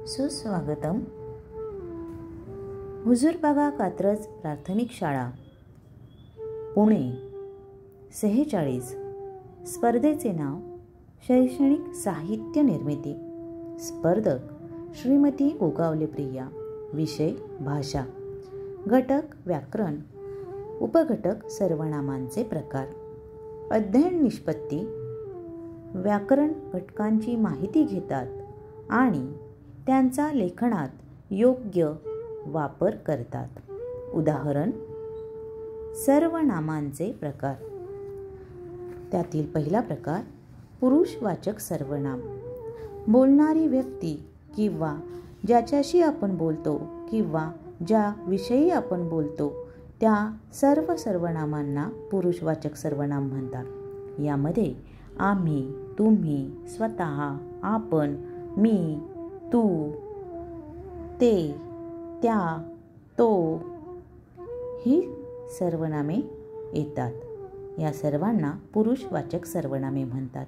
सुस्वागतम. हुजूरबागा कात्रज प्राथमिक शाळा पुणे 46. स्पर्धेचे नाव शैक्षणिक साहित्य निर्मिती. स्पर्धक श्रीमती गोगावले प्रिया. विषय भाषा. घटक व्याकरण. उपघटक सर्वनामांचे प्रकार. अध्ययन निष्पत्ती. व्याकरण घटकांची माहिती घेतात आणि त्यांचा लेखनात योग्य वापर करतात. उदाहरण सर्वनामांचे प्रकार. त्यातील पहिला प्रकार पुरुषवाचक सर्वनाम. बोलणारी व्यक्ती किंवा ज्याच्याशी आपण बोलतो किंवा ज्या विषयी आपण बोलतो त्या सर्व सर्वनामांना पुरुषवाचक सर्वनाम म्हणतात. यामध्ये आम्ही, तुम्ही, स्वतः, आपण, मी, तू, ते, त्या, तो ही सर्वनामे येतात. या सर्वांना पुरुषवाचक सर्वनामे म्हणतात.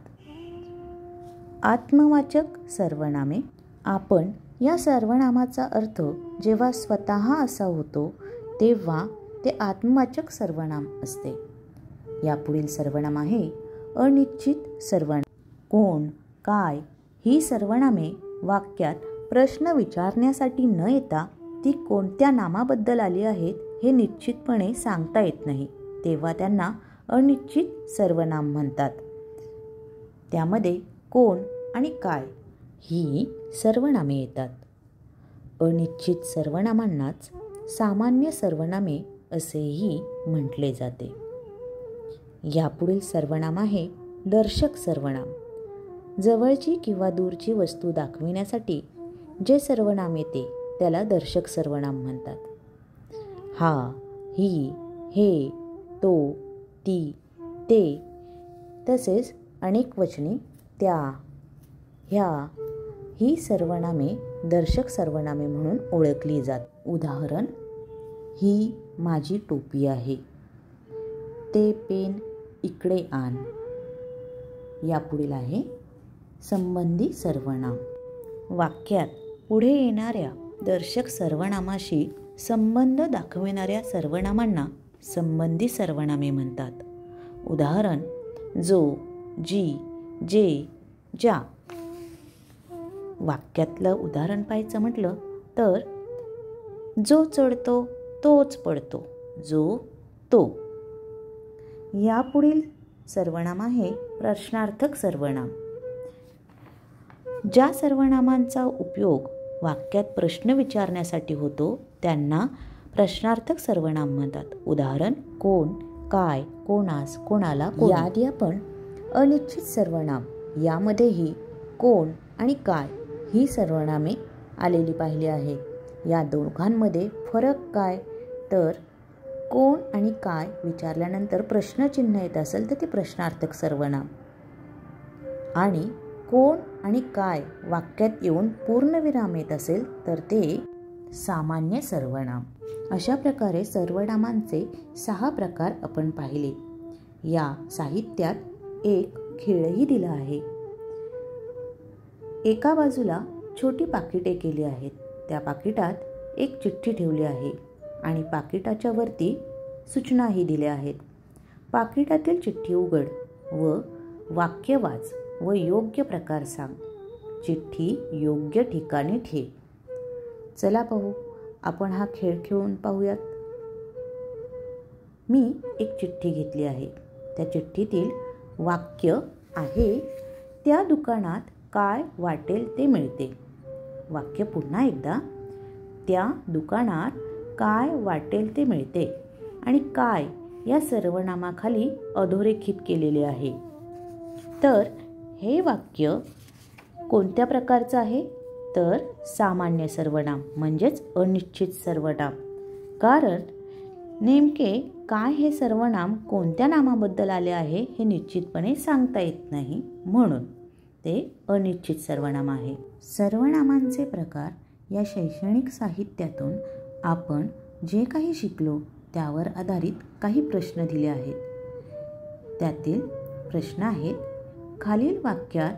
आत्मवाचक सर्वनामे. आपण या सर्वनामाचा अर्थ जेव्हा स्वतः असा होतो तेव्हा ते आत्मवाचक सर्वनाम असते. यापुढील सर्वनाम आहे अनिश्चित सर्वनाम. कोण, काय ही सर्वनामे वाक्यात प्रश्न विचारण्यासाठी न येता ती कोणत्या नामाबद्दल आली आहेत हे निश्चितपणे सांगता येत नाही, तेव्हा त्यांना अनिश्चित सर्वनाम म्हणतात. त्यामध्ये कोण आणि काय ही सर्वनामे येतात. अनिश्चित सर्वनामांनाच सामान्य सर्वनामे असेही म्हटले जाते. यापुढील सर्वनाम आहे दर्शक सर्वनाम. जवळची किंवा दूरची वस्तू दाखविण्यासाठी जे सर्वनाम येते त्याला दर्शक सर्वनाम म्हणतात. हा, ही, हे, तो, ती, ते तसेच अनेक वचने त्या, ह्या ही सर्वनामे दर्शक सर्वनामे म्हणून ओळखली जातात. उदाहरण ही माझी टोपी आहे. ते पेन इकडे आण. यापुढील आहे संबंधी सर्वनाम. वाक्यात पुढे येणाऱ्या दर्शक सर्वनामाशी संबंध दाखविणाऱ्या सर्वनामांना संबंधी सर्वनामे म्हणतात. उदाहरण जो, जी, जे, ज्या. वाक्यातलं उदाहरण पाहायचं म्हटलं तर जो चढतो तोच पडतो. जो, तो. यापुढील सर्वनाम आहे प्रश्नार्थक सर्वनाम. ज्या सर्वनामांचा उपयोग वाक्यात प्रश्न विचारण्यासाठी होतो त्यांना प्रश्नार्थक सर्वनाम म्हणतात. उदाहरण कोण, काय, कोणास, कोणाला, याआधी आपण अनिश्चित सर्वनाम यामध्येही कोण आणि काय ही सर्वनामे आलेली पाहिली आहे. या दोघांमध्ये फरक काय तर कोण आणि काय विचारल्यानंतर प्रश्नचिन्ह येत असेल तर ते प्रश्नार्थक सर्वनाम आणि कोण आणि काय वाक्यात येऊन पूर्णविराम येत असेल तर ते सामान्य सर्वनाम. अशा प्रकारे सर्वनामांचे 6 प्रकार आपण पाहिले. या साहित्यात एक खेळही दिला आहे. एका बाजूला छोटी पाकिटे केली आहेत. त्या पाकिटात एक चिठ्ठी ठेवली आहे आणि पाकिटाच्या वरती सूचनाही दिल्या आहेत. पाकिटातील चिठ्ठी उघड व वाक्य वाच व योग्य प्रकार सांग. चिठ्ठी योग्य ठिकाणी ठेव. चला पाहू, आपण हा खेळ खेळून पाहूयात. मी एक चिठ्ठी घेतली आहे. त्या चिठ्ठीतील वाक्य आहे त्या दुकानात काय वाटेल ते मिळते. वाक्य पुन्हा एकदा, त्या दुकानात काय वाटेल ते मिळते आणि काय या सर्वनामाखाली अधोरेखित केलेले आहे. तर हे वाक्य कोणत्या प्रकारचं आहे तर सामान्य सर्वनाम म्हणजेच अनिश्चित सर्वनाम. कारण नेमके काय हे सर्वनाम कोणत्या नामाबद्दल आले आहे हे निश्चितपणे सांगता येत नाही, म्हणून ते अनिश्चित सर्वनाम आहे. सर्वनामांचे प्रकार या शैक्षणिक साहित्यातून आपण जे काही शिकलो त्यावर आधारित काही प्रश्न दिले आहेत. त्यातील प्रश्न आहेत खालील वाक्यात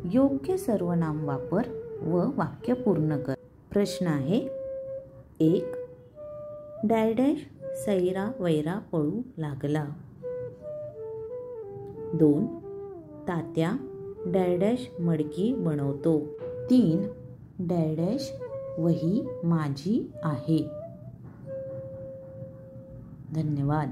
योग्य सर्वनाम वापर व वाक्य पूर्ण कर. प्रश्न आहे 1. डॅश सैरा वैरा पळू लागला. 2. तात्या डॅश मडकी बनवतो. 3. डॅश वही माझी आहे. धन्यवाद.